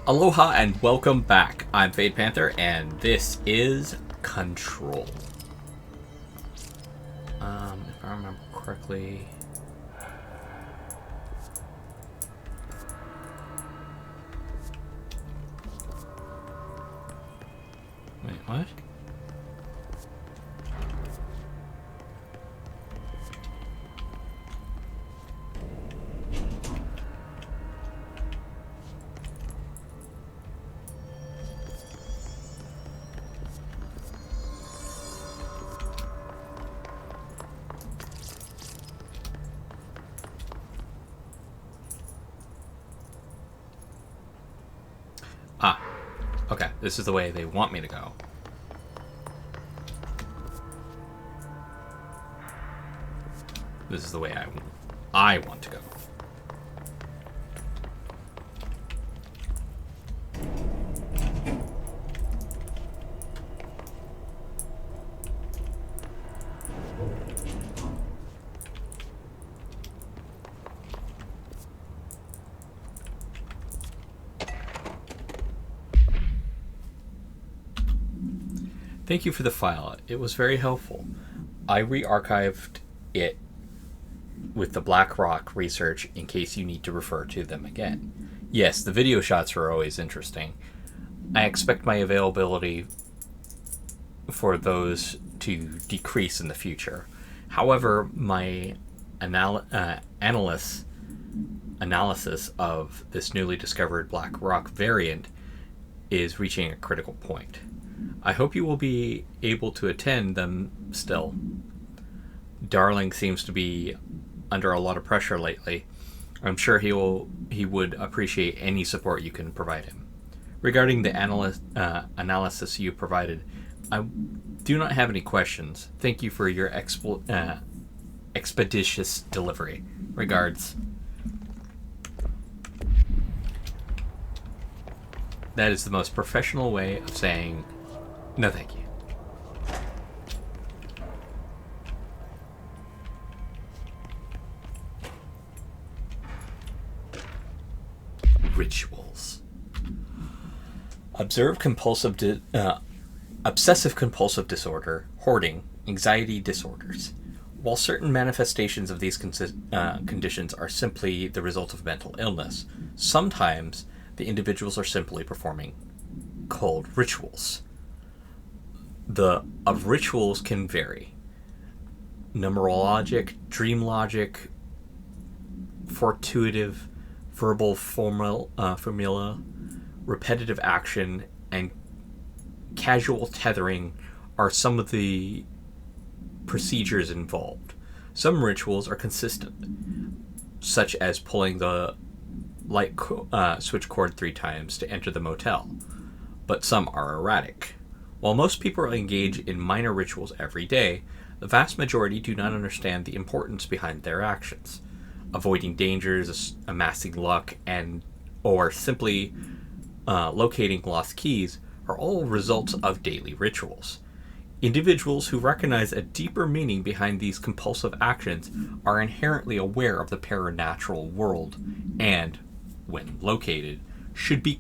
Aloha and welcome back. I'm Panther, and this is Control. If I remember correctly... Wait, what? Ah, okay. This is the way they want me to go. This is the way I want to go. Thank you for the file. It was very helpful. I re-archived it with the BlackRock research in case you need to refer to them again. Yes, the video shots were always interesting. I expect my availability for those to decrease in the future. However, my analysis of this newly discovered BlackRock variant is reaching a critical point. I hope you will be able to attend them still. Darling seems to be under a lot of pressure lately. I'm sure he would appreciate any support you can provide him. Regarding the analysis you provided, I do not have any questions. Thank you for your expeditious delivery. Regards. That is the most professional way of saying no thank you. Rituals. Obsessive-compulsive disorder, hoarding, anxiety disorders. While certain manifestations of these conditions are simply the result of mental illness, sometimes the individuals are simply performing cold rituals. The of rituals can vary. Numerologic, dream logic, fortuitive, verbal formula, repetitive action, and casual tethering are some of the procedures involved. Some rituals are consistent, such as pulling the light switch cord 3 times to enter the motel, but some are erratic. While most people engage in minor rituals every day, the vast majority do not understand the importance behind their actions. Avoiding dangers, amassing luck, or simply locating lost keys are all results of daily rituals. Individuals who recognize a deeper meaning behind these compulsive actions are inherently aware of the paranatural world and, when located, should be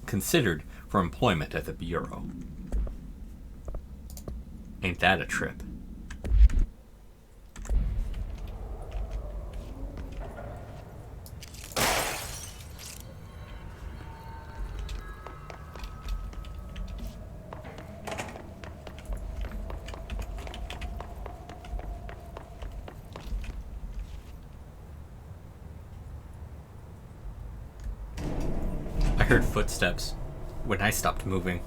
considered for employment at the Bureau. Ain't that a trip? I heard footsteps when I stopped moving.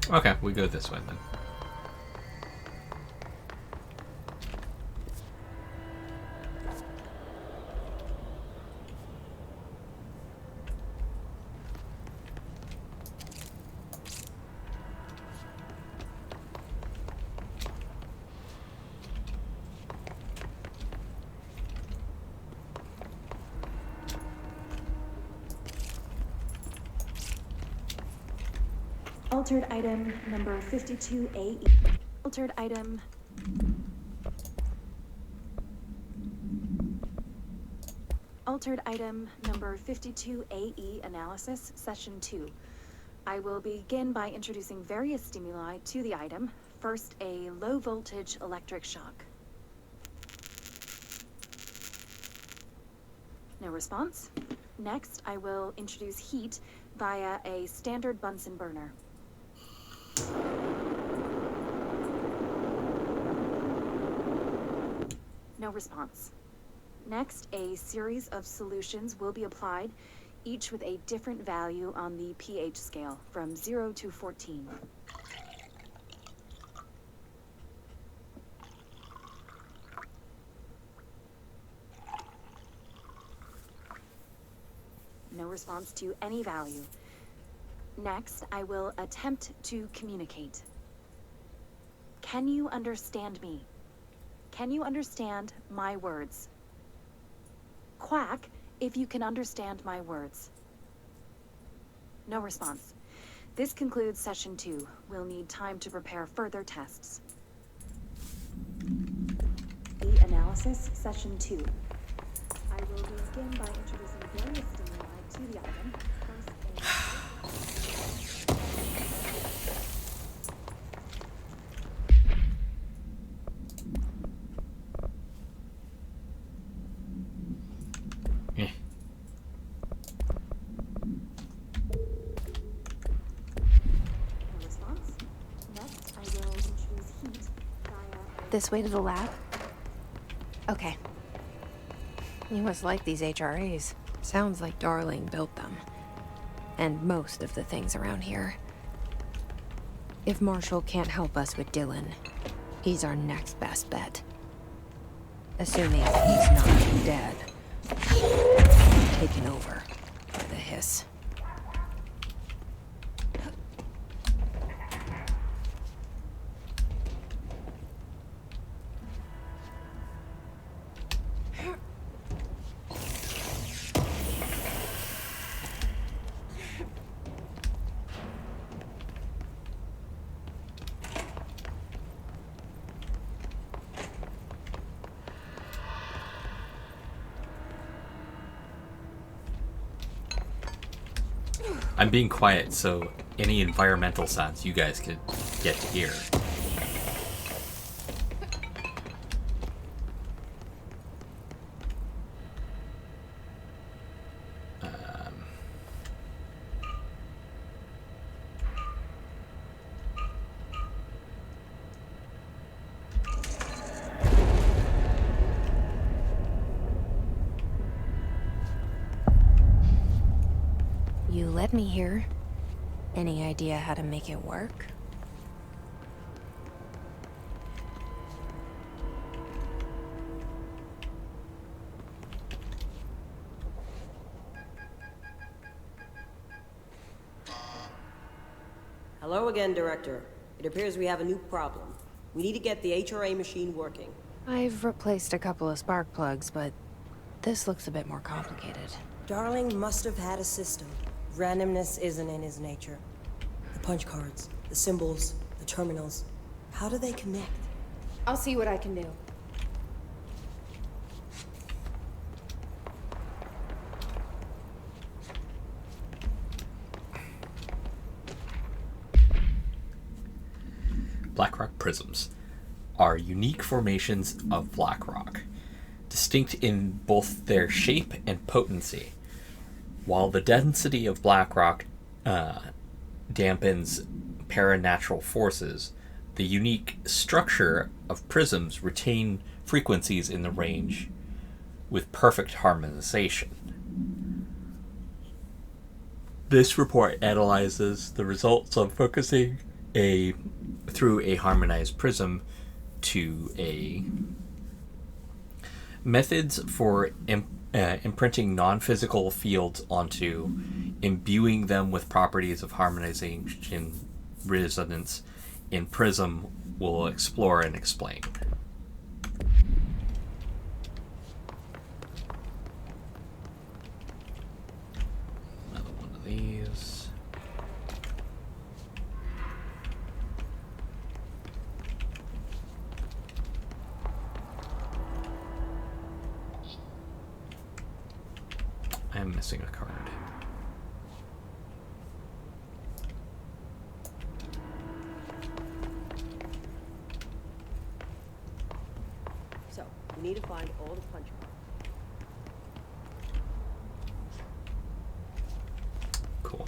Okay, we go this way then. Altered item number 52AE. Altered item... Altered item number 52AE analysis, session 2. I will begin by introducing various stimuli to the item. First, a low voltage electric shock. No response. Next, I will introduce heat via a standard Bunsen burner. No response. Next, a series of solutions will be applied, each with a different value on the pH scale, from 0 to 14. No response to any value. Next, I will attempt to communicate. Can you understand me? Can you understand my words? Quack if you can understand my words. No response. This concludes session 2. We'll need time to prepare further tests. The analysis, session 2. I will begin by introducing various stimuli to the item. This way to the lab? Okay. You must like these HRAs. Sounds like Darling built them. And most of the things around here. If Marshall can't help us with Dylan, he's our next best bet. Assuming he's not dead. Taken over by the hiss. I'm being quiet so any environmental sounds you guys could get to hear. You let me here. Any idea how to make it work? Hello again, Director. It appears we have a new problem. We need to get the HRA machine working. I've replaced a couple of spark plugs, but this looks a bit more complicated. Darling must have had a system. Randomness isn't in his nature. The punch cards, the symbols, the terminals. How do they connect? I'll see what I can do. Blackrock prisms are unique formations of blackrock, distinct in both their shape and potency. While the density of blackrock dampens paranatural forces, the unique structure of prisms retain frequencies in the range with perfect harmonization. This report analyzes the results of focusing through a harmonized prism to a methods for imprinting non-physical fields onto imbuing them with properties of harmonization resonance in prism will explore and explain. Another one of these. am missing a card. So, we need to find all the punch cards. Cool.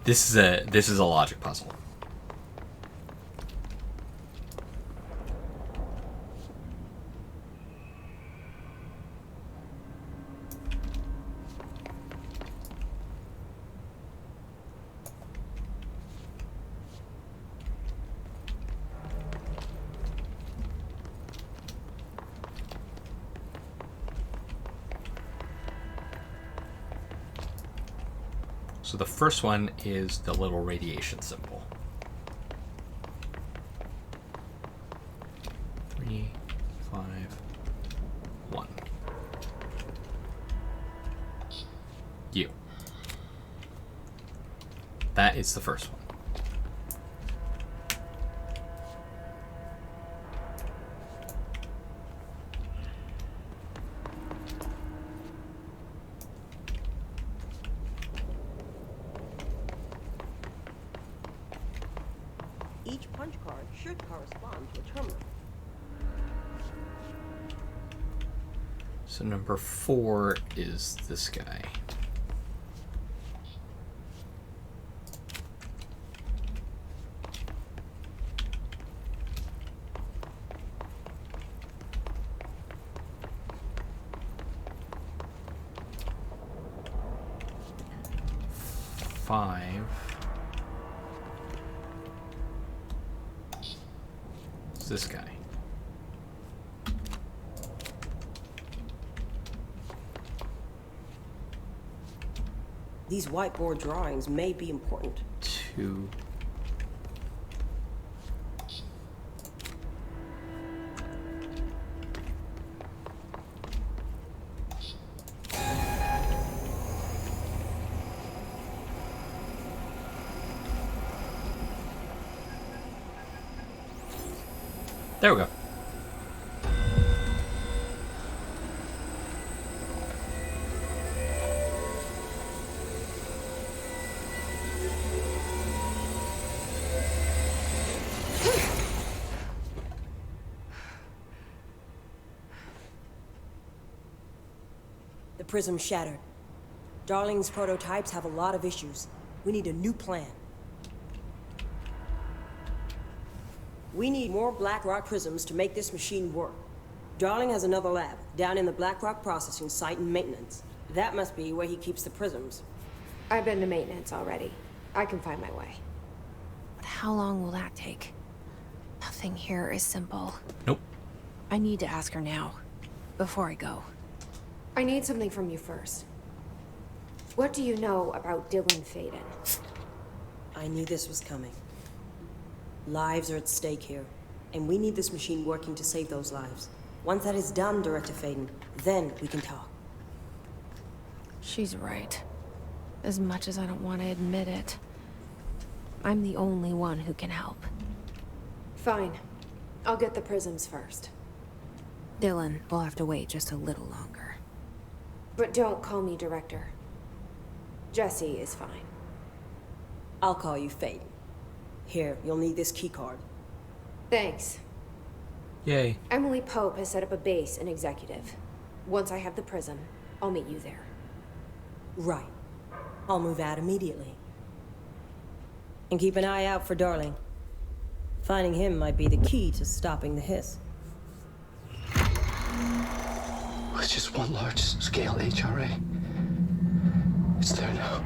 This is a logic puzzle. So the first one is the little radiation symbol. 3, 5, 1. You. That is the first one. Each punch card should correspond to a terminal. So number 4 is this guy. Five. It's this guy. These whiteboard drawings may be important. 2. There we go. The prism shattered. Darling's prototypes have a lot of issues. We need a new plan. We need more Blackrock prisms to make this machine work. Darling has another lab, down in the Blackrock processing site in maintenance. That must be where he keeps the prisms. I've been to maintenance already. I can find my way. But how long will that take? Nothing here is simple. Nope. I need to ask her now, before I go. I need something from you first. What do you know about Dylan Faden? I knew this was coming. Lives are at stake here, and we need this machine working to save those lives. Once that is done, Director Faden, then we can talk. She's right. As much as I don't want to admit it. I'm the only one who can help. Fine. I'll get the prisms first. Dylan will have to wait just a little longer. But don't call me Director. Jesse is fine. I'll call you Faden. Here, you'll need this keycard. Thanks. Yay. Emily Pope has set up a base in Executive. Once I have the prism, I'll meet you there. Right. I'll move out immediately. And keep an eye out for Darling. Finding him might be the key to stopping the hiss. It's just one large-scale HRA. It's there now.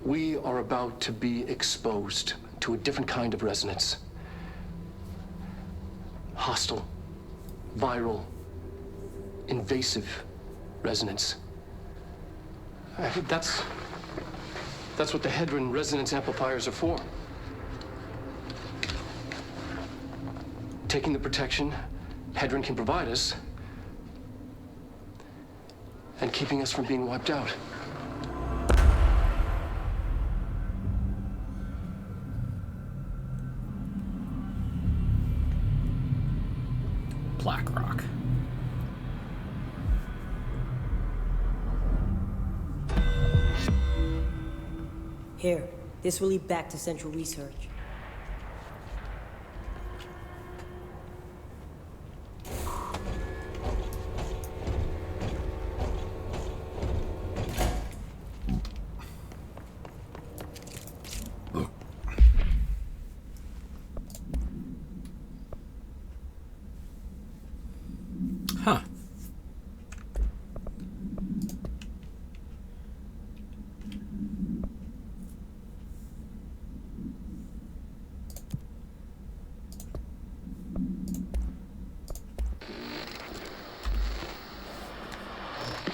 We are about to be exposed to a different kind of resonance. Hostile, viral, invasive resonance. That's what the Hedron resonance amplifiers are for. Taking the protection Hedron can provide us and keeping us from being wiped out. Blackrock. Here, this will lead back to Central Research. Huh.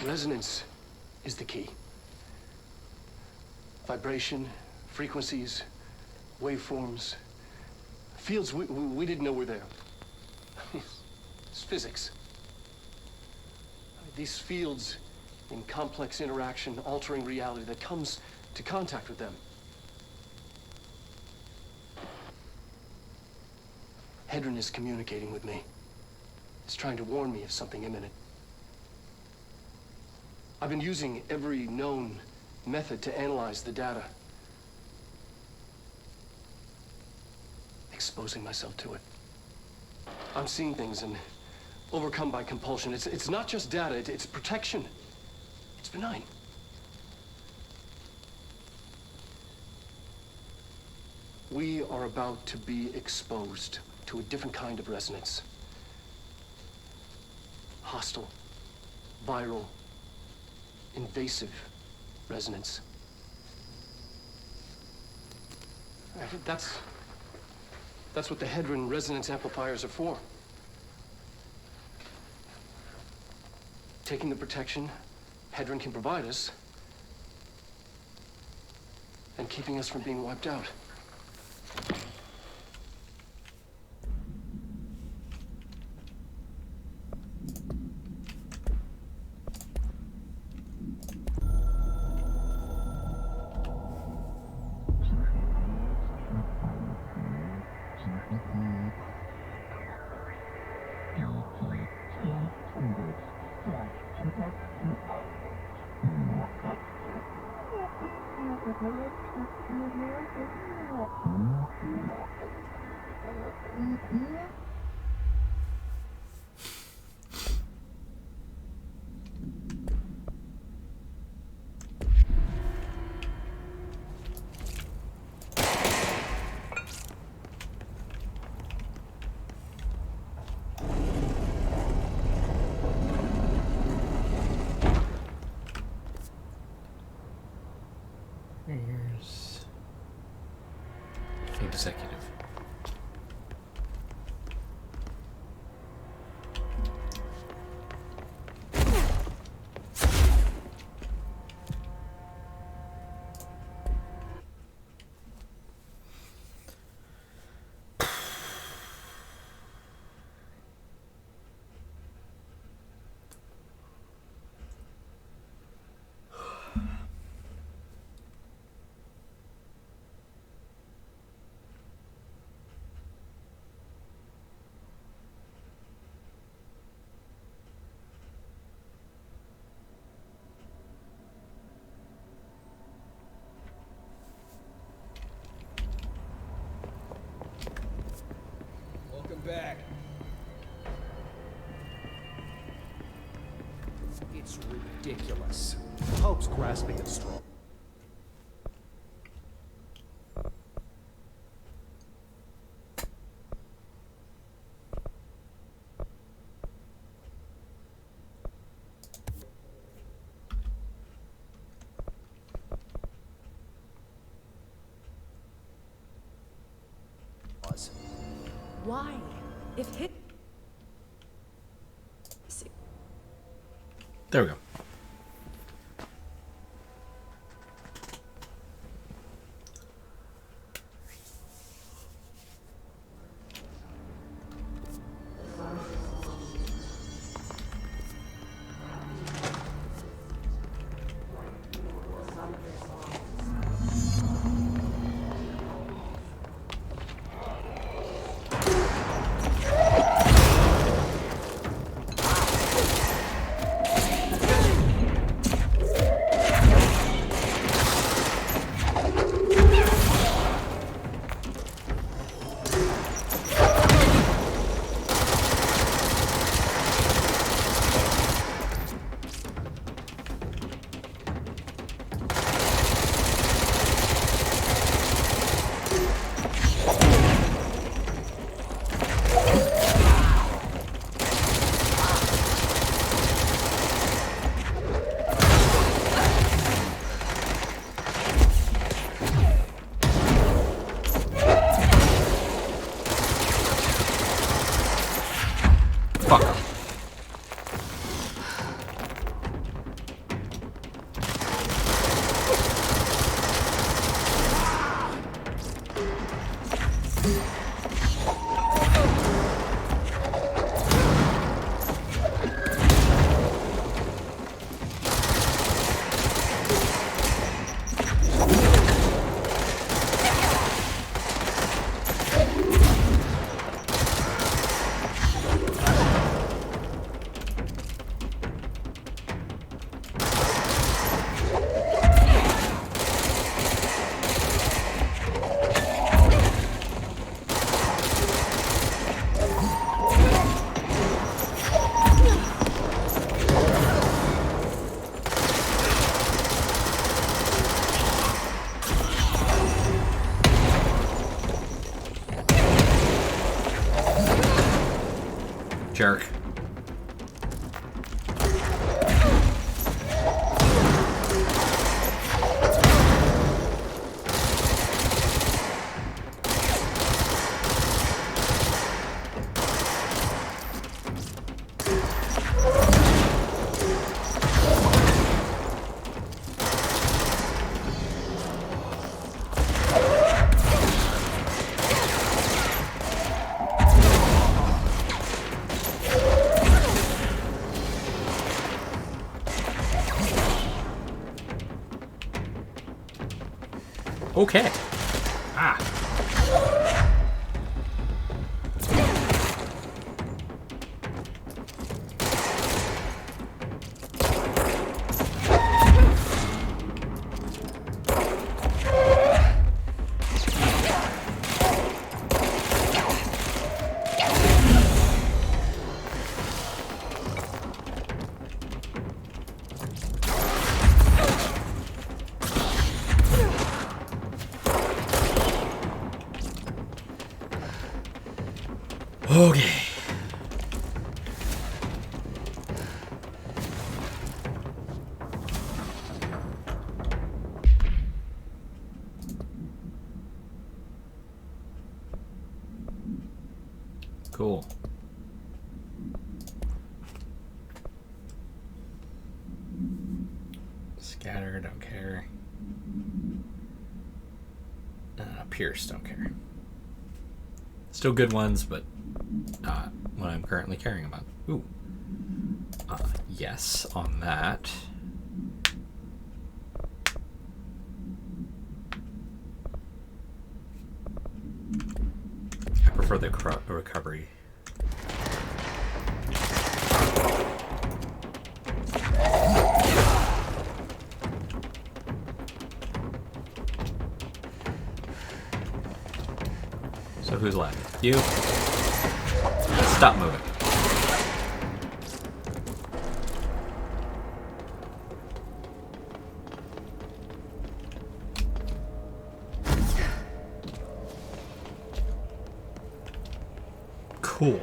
Resonance is the key. Vibration, frequencies, waveforms, fields we didn't know were there. It's physics. These fields in complex interaction, altering reality that comes to contact with them. Hedron is communicating with me. It's trying to warn me of something imminent. I've been using every known method to analyze the data. Exposing myself to it. I'm seeing things and overcome by compulsion. It's not just data, it's protection. It's benign. We are about to be exposed to a different kind of resonance. Hostile, viral, invasive resonance. That's what the Hedron resonance amplifiers are for. Taking the protection Hedron can provide us and keeping us from being wiped out. Here's executive. Back. It's ridiculous. Hope's grasping at straw. Why? If hit... There we go. Jerk. Okay. Ah. Okay. Cool. Scatter, don't care. Pierce, don't care. Still good ones, but not what I'm currently caring about. Ooh. Yes, on that. I prefer the recovery. So who's left? You. Stop moving. Cool.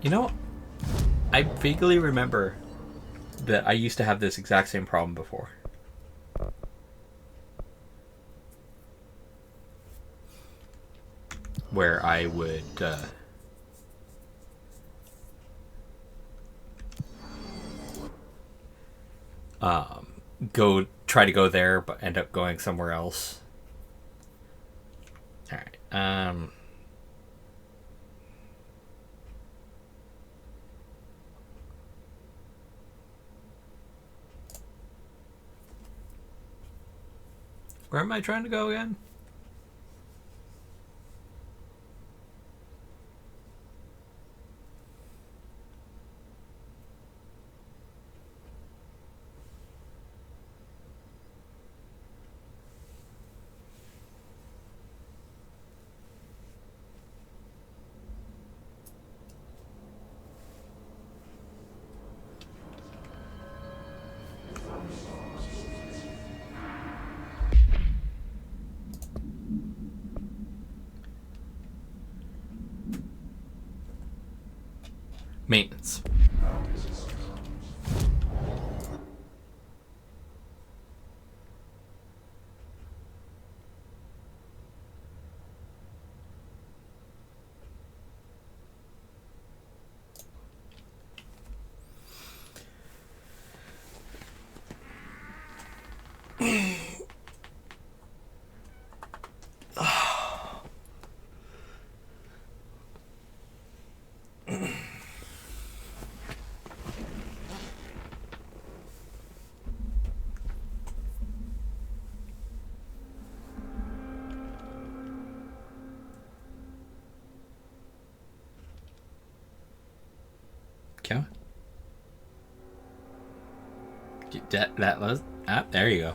You know, I vaguely remember that I used to have this exact same problem before. Where I would try to go there but end up going somewhere else. All right. Where am I trying to go again? Maintenance. Okay. That was there you go.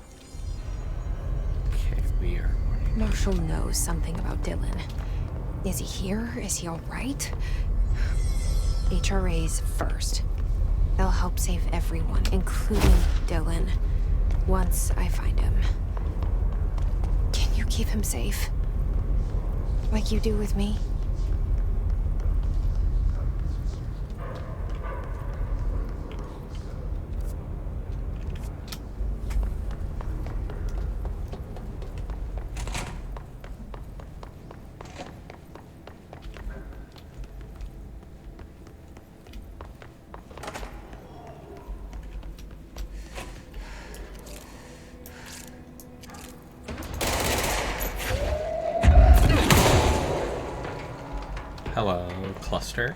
Okay, we are. Marshall knows something about Dylan. Is he here? Is he all right? HRAs first. They'll help save everyone, including Dylan, once I find him. Can you keep him safe? Like you do with me? Hello, cluster.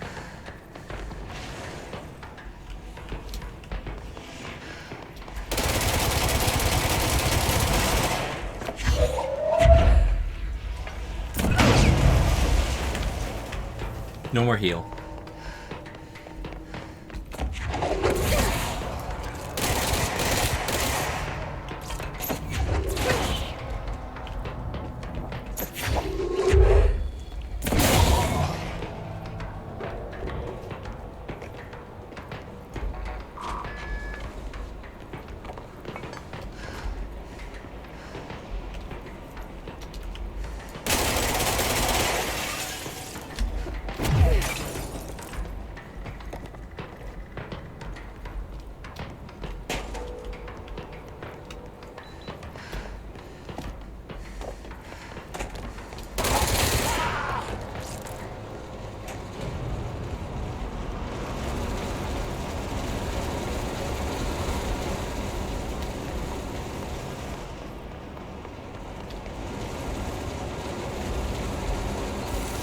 No more heal.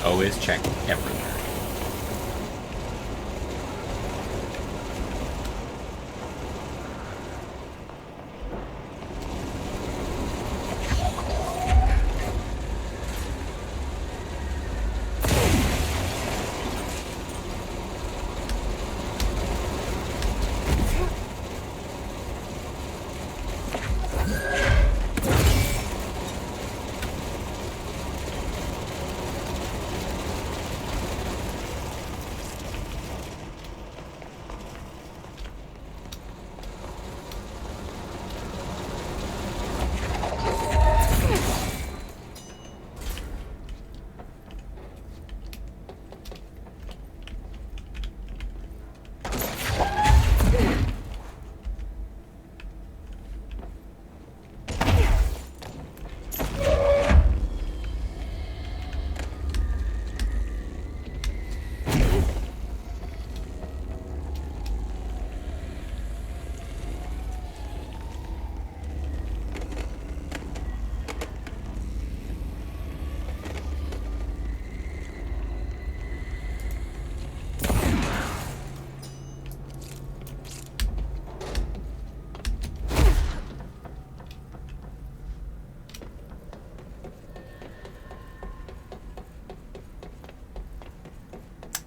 Always check everywhere.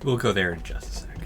We'll go there in just a sec.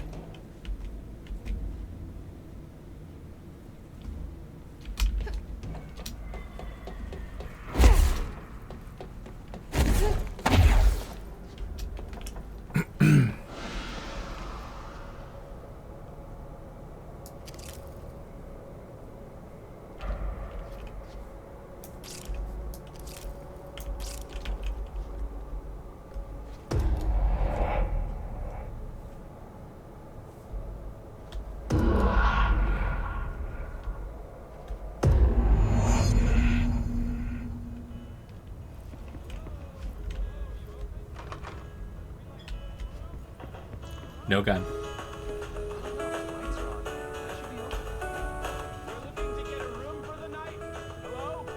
No gun. Looking to get a room for the night? Hello?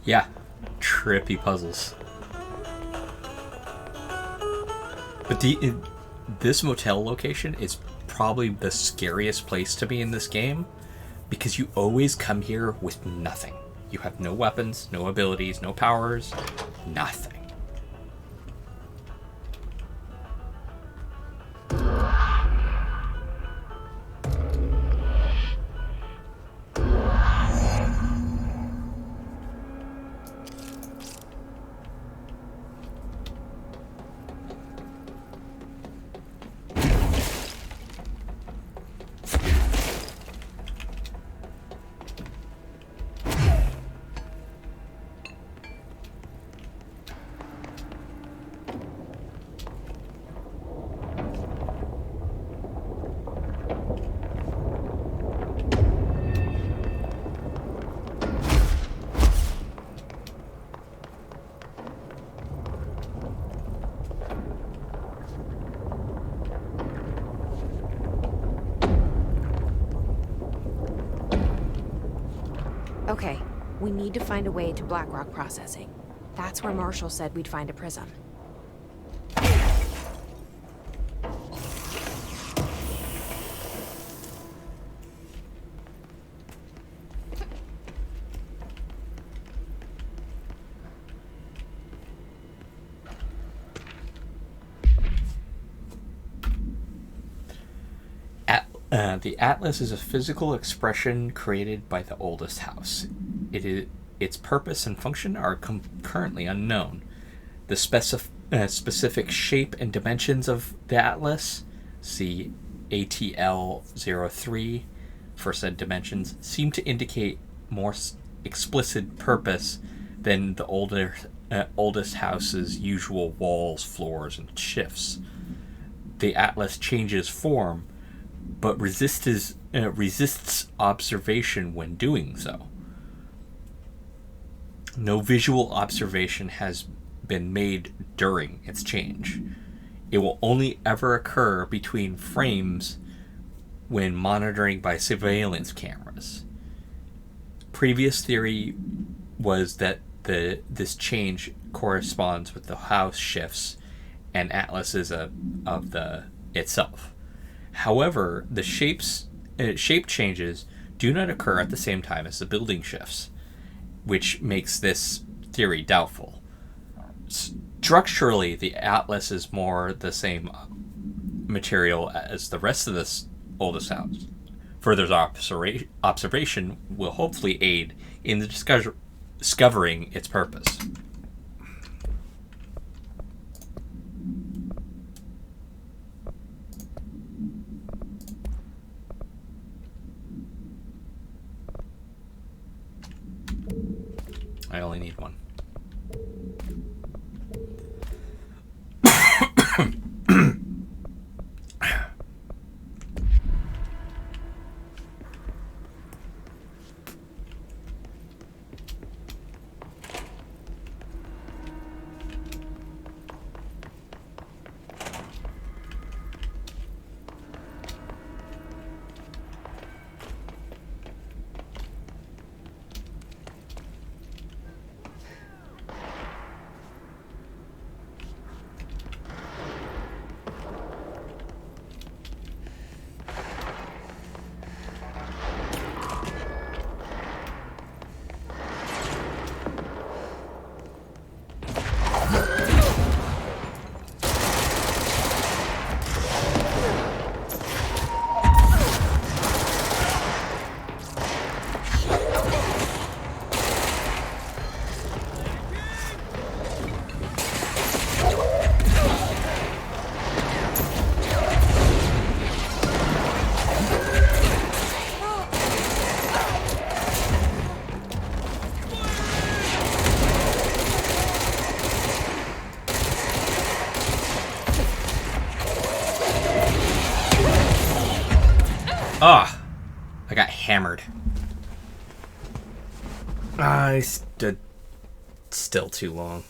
Yeah, trippy puzzles. But this motel location is probably the scariest place to be in this game because you always come here with nothing. You have no weapons, no abilities, no powers, nothing. Okay, we need to find a way to Blackrock processing. That's where Marshall said we'd find a prism. The Atlas is a physical expression created by the oldest house. Its purpose and function are currently unknown. The specific shape and dimensions of the Atlas, see ATL-03 for said dimensions, seem to indicate more explicit purpose than the oldest house's usual walls, floors, and shifts. The Atlas changes form, but resists observation when doing so. No visual observation has been made during its change. It will only ever occur between frames when monitoring by surveillance cameras. Previous theory was that this change corresponds with the house shifts and atlases of the itself. However, the shape changes do not occur at the same time as the building shifts, which makes this theory doubtful. Structurally, the Atlas is more the same material as the rest of this oldest house. Further observation will hopefully aid in the discovering its purpose. I only need one. Ah, I got hammered. I stood still too long.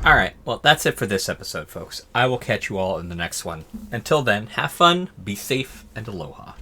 Alright, well, that's it for this episode, folks. I will catch you all in the next one. Until then, have fun, be safe, and aloha.